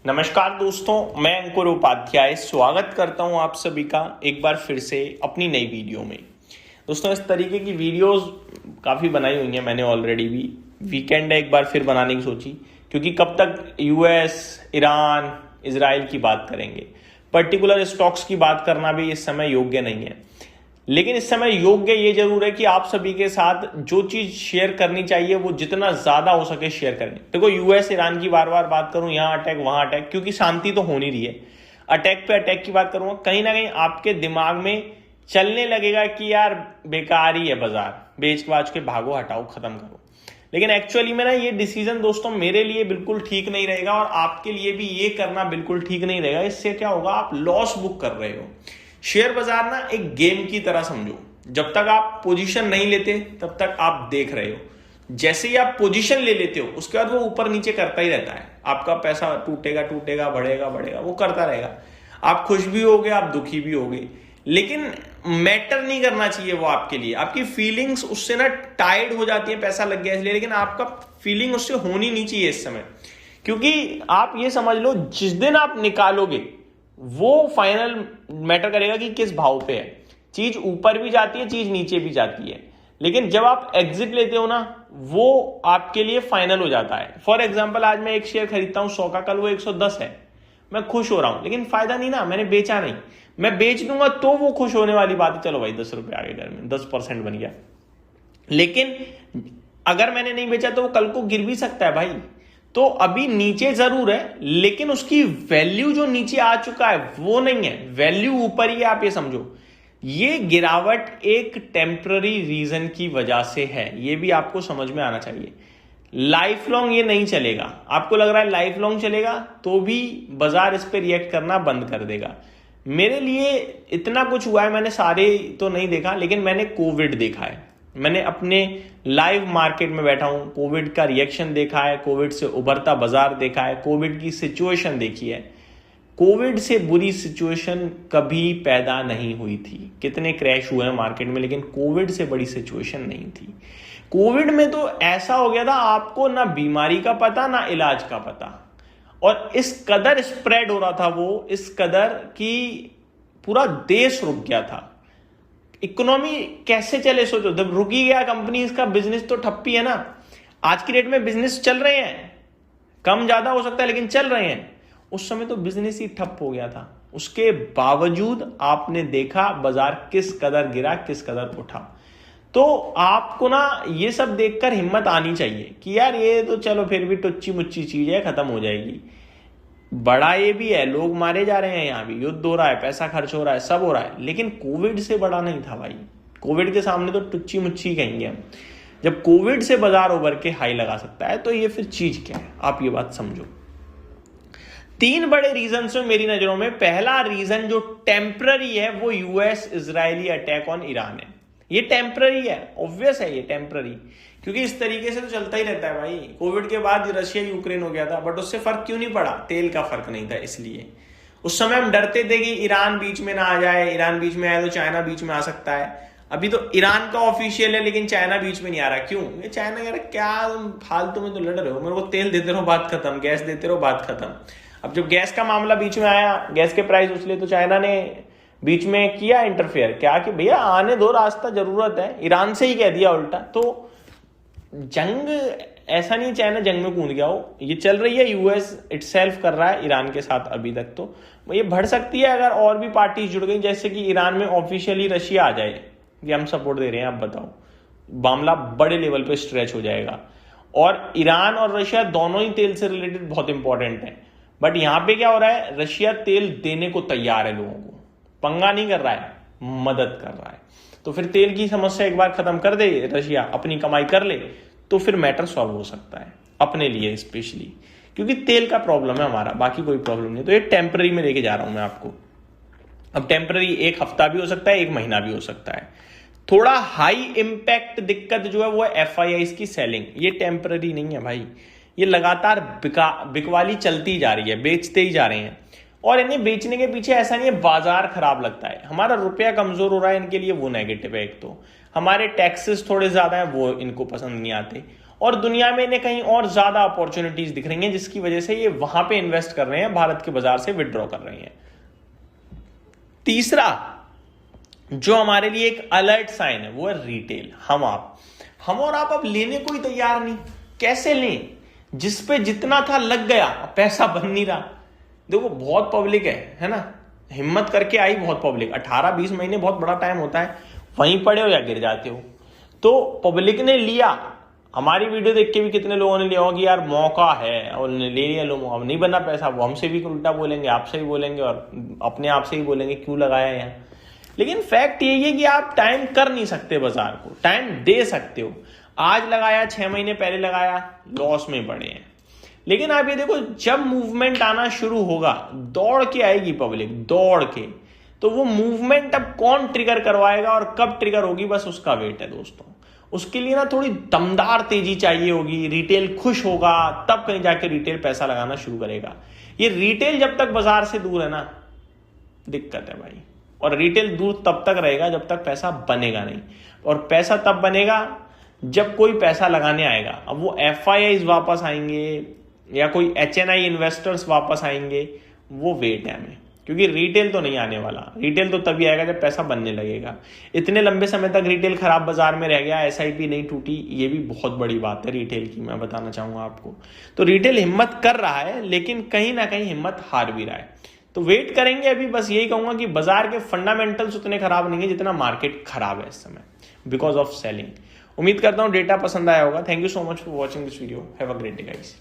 नमस्कार दोस्तों, मैं अंकुर उपाध्याय स्वागत करता हूं आप सभी का एक बार फिर से अपनी नई वीडियो में। दोस्तों, इस तरीके की वीडियोस काफ़ी बनाई हुई हैं मैंने ऑलरेडी भी। वीकेंड है, एक बार फिर बनाने की सोची, क्योंकि कब तक यूएस, ईरान, इजराइल की बात करेंगे। पर्टिकुलर स्टॉक्स की बात करना भी इस समय योग्य नहीं है, लेकिन इस समय योग्य ये जरूर है कि आप सभी के साथ जो चीज शेयर करनी चाहिए वो जितना ज्यादा हो सके शेयर करें। देखो, यूएस ईरान की बार बार बात करूं, यहां अटैक वहां अटैक, क्योंकि शांति तो हो नहीं रही है। अटैक पे अटैक की बात करूंगा, कहीं ना कहीं आपके दिमाग में चलने लगेगा कि यार बेकार ही है बाजार, बेच बाज के भागो, हटाओ, खत्म करो। लेकिन एक्चुअली में ना ये डिसीजन दोस्तों मेरे लिए बिल्कुल ठीक नहीं रहेगा, और आपके लिए भी ये करना बिल्कुल ठीक नहीं रहेगा। इससे क्या होगा, आप लॉस बुक कर रहे हो। शेयर बाजार ना एक गेम की तरह समझो। जब तक आप पोजीशन नहीं लेते तब तक आप देख रहे हो। जैसे ही आप पोजीशन ले लेते हो उसके बाद वो ऊपर नीचे करता ही रहता है। आपका पैसा टूटेगा टूटेगा, बढ़ेगा बढ़ेगा, वो करता रहेगा। आप खुश भी होगे, आप दुखी भी होगे, लेकिन मैटर नहीं करना चाहिए वो आपके लिए। आपकी फीलिंग्स उससे ना टाइड हो जाती है, पैसा लग गया इसलिए, लेकिन आपका फीलिंग उससे होनी नहीं चाहिए इस समय। क्योंकि आप ये समझ लो, जिस दिन आप निकालोगे वो फाइनल मैटर करेगा कि किस भाव पे है। चीज ऊपर भी जाती है, चीज नीचे भी जाती है, लेकिन जब आप एग्जिट लेते हो ना, वो आपके लिए फाइनल हो जाता है। फॉर एग्जांपल, आज मैं एक शेयर खरीदता हूं 100 का, कल वो 110 है, मैं खुश हो रहा हूं, लेकिन फायदा नहीं ना, मैंने बेचा नहीं। मैं बेच दूंगा तो वो खुश होने वाली बात है, चलो भाई 10 रुपए आ गए घर में, 10% बन गया। लेकिन अगर मैंने नहीं बेचा तो वो कल को गिर भी सकता है भाई। तो अभी नीचे जरूर है, लेकिन उसकी वैल्यू जो नीचे आ चुका है वो नहीं है, वैल्यू ऊपर ही है। आप ये समझो, ये गिरावट एक टेम्पररी रीजन की वजह से है, ये भी आपको समझ में आना चाहिए। लाइफ लॉन्ग ये नहीं चलेगा। आपको लग रहा है लाइफ लॉन्ग चलेगा, तो भी बाजार इस पर रिएक्ट करना बंद कर देगा। मेरे लिए इतना कुछ हुआ है, मैंने सारे तो नहीं देखा, लेकिन मैंने कोविड देखा है। मैंने अपने लाइव मार्केट में बैठा हूं, कोविड का रिएक्शन देखा है, कोविड से उभरता बाजार देखा है, कोविड की सिचुएशन देखी है। कोविड से बुरी सिचुएशन कभी पैदा नहीं हुई थी। कितने क्रैश हुए हैं मार्केट में, लेकिन कोविड से बड़ी सिचुएशन नहीं थी। कोविड में तो ऐसा हो गया था, आपको ना बीमारी का पता ना इलाज का पता, और इस कदर स्प्रेड हो रहा था वो, इस कदर कि पूरा देश रुक गया था। इकोनॉमी कैसे चले सोचो, जब रुक ही गया कंपनीज का बिजनेस तो ठप्पी है ना। आज की डेट में बिजनेस चल रहे हैं, कम ज्यादा हो सकता है लेकिन चल रहे हैं। उस समय तो बिजनेस ही ठप हो गया था। उसके बावजूद आपने देखा बाजार किस कदर गिरा, किस कदर उठा। तो आपको ना ये सब देखकर हिम्मत आनी चाहिए कि यार ये तो चलो फिर भी टुच्ची मुच्ची चीज है, खत्म हो जाएगी। बड़ा ये भी है, लोग मारे जा रहे हैं, यहाँ भी युद्ध हो रहा है, पैसा खर्च हो रहा है, सब हो रहा है, लेकिन कोविड से बड़ा नहीं था भाई। कोविड के सामने तो टुच्ची मुच्ची कहेंगे हम। जब कोविड से बाजार उभर के हाई लगा सकता है, तो ये फिर चीज क्या है, आप ये बात समझो। 3 बड़े रीजन हैं मेरी नजरों में। पहला रीजन जो टेम्पररी है वो US Israeli attack on Iran है। ये टेम्पररी है, ऑब्वियस है ये टेम्पररी, क्योंकि इस तरीके से तो चलता ही रहता है भाई। कोविड के बाद रशिया यूक्रेन हो गया था, बट उससे फर्क क्यों नहीं पड़ा, तेल का फर्क नहीं था इसलिए। उस समय हम डरते थे कि ईरान बीच में ना आ जाए, ईरान बीच में आए तो चाइना बीच में आ सकता है। अभी तो ईरान का ऑफिशियल है, लेकिन चाइना बीच में नहीं आ रहा। क्यों? ये चाइना कह रहा क्या तुम फालतू में तो लड़ रहे हो, मेरे को तेल देते रहो बात खत्म, गैस देते रहो बात खत्म। अब जब गैस का मामला बीच में आया, गैस के प्राइस उछले, तो चाइना ने बीच में किया इंटरफेयर, क्या कि भैया आने दो रास्ता, जरूरत है। ईरान से ही कह दिया उल्टा। तो जंग ऐसा नहीं चाइना जंग में कूद गया हो, ये चल रही है, यूएस इटसेल्फ कर रहा है ईरान के साथ अभी तक। तो ये बढ़ सकती है अगर और भी पार्टी जुड़ गई, जैसे कि ईरान में ऑफिशियली रशिया आ जाए कि हम सपोर्ट दे रहे हैं। आप बताओ, मामला बड़े लेवल पे स्ट्रेच हो जाएगा। और ईरान और रशिया दोनों ही तेल से रिलेटेड बहुत इंपॉर्टेंट है। बट यहां पे क्या हो रहा है, रशिया तेल देने को तैयार है लोगों को, पंगा नहीं कर रहा है, मदद कर रहा है। तो फिर तेल की समस्या एक बार खत्म कर दे रशिया, अपनी कमाई कर ले, तो फिर मैटर सॉल्व हो सकता है अपने लिए स्पेशली, क्योंकि तेल का प्रॉब्लम है हमारा, बाकी कोई प्रॉब्लम नहीं। तो ये टेम्पररी में लेके जा रहा हूं मैं आपको। अब टेम्पररी 1 हफ्ता भी हो सकता है, 1 महीना भी हो सकता है। थोड़ा हाई इंपैक्ट दिक्कत जो है वो है एफआईआईज की सेलिंग। ये टेम्पररी नहीं है भाई, ये लगातार बिकवाली चलती जा रही है, बेचते ही जा रहे हैं। और इन्हें बेचने के पीछे ऐसा नहीं है बाजार खराब लगता है, हमारा रुपया कमजोर हो रहा है इनके लिए, वो नेगेटिव है। एक तो हमारे टैक्सेस थोड़े ज्यादा है, वो इनको पसंद नहीं आते। और दुनिया में इन्हें कहीं और ज्यादा अपॉर्चुनिटीज दिख रही हैं, जिसकी वजह से ये वहां पे इन्वेस्ट कर रहे हैं, भारत के बाजार से विड्रॉ कर रहे हैं। तीसरा जो हमारे लिए एक अलर्ट साइन है वो है रिटेल। हम और आप अब लेने को ही तैयार नहीं। कैसे लें? जिस पे जितना था लग गया, पैसा बन नहीं रहा। देखो बहुत पब्लिक है ना, हिम्मत करके आई बहुत पब्लिक। 18-20 महीने बहुत बड़ा टाइम होता है, वहीं पड़े हो या गिर जाते हो। तो पब्लिक ने लिया, हमारी वीडियो देख के भी कितने लोगों ने लिया होगा कि यार मौका है और ले लिया, लो अब नहीं बना पैसा। वो हमसे भी उल्टा बोलेंगे, आपसे भी बोलेंगे और अपने आप से ही बोलेंगे क्यों लगाया यहाँ। लेकिन फैक्ट यही है कि आप टाइम कर नहीं सकते, बाजार को टाइम दे सकते हो। आज लगाया, 6 महीने पहले लगाया, लॉस में पड़े हैं। लेकिन आप ये देखो, जब मूवमेंट आना शुरू होगा, दौड़ के आएगी पब्लिक, दौड़ के, तो वो मूवमेंट अब कौन ट्रिगर करवाएगा और कब ट्रिगर होगी, बस उसका वेट है दोस्तों। उसके लिए ना थोड़ी दमदार तेजी चाहिए होगी, रिटेल खुश होगा, तब कहीं जाके रिटेल पैसा लगाना शुरू करेगा। ये रिटेल जब तक बाजार से दूर है ना, दिक्कत है भाई। और रिटेल दूर तब तक रहेगा जब तक पैसा बनेगा नहीं, और पैसा तब बनेगा जब कोई पैसा लगाने आएगा। अब वो FIIs वापस आएंगे या कोई HNI इन्वेस्टर्स वापस आएंगे, वो वेट है हमें, क्योंकि रिटेल तो नहीं आने वाला। रिटेल तो तभी आएगा जब पैसा बनने लगेगा। इतने लंबे समय तक रिटेल खराब बाजार में रह गया, SIP नहीं टूटी, ये भी बहुत बड़ी बात है रिटेल की, मैं बताना चाहूंगा आपको। तो रिटेल हिम्मत कर रहा है, लेकिन कहीं ना कहीं हिम्मत हार भी रहा है। तो वेट करेंगे अभी। बस यही कहूंगा कि बाजार के फंडामेंटल्स उतने खराब नहीं है जितना मार्केट खराब है इस समय, बिकॉज ऑफ सेलिंग। उम्मीद करता हूं डेटा पसंद आया होगा। Thank you so much for watching this video. Have a great day guys.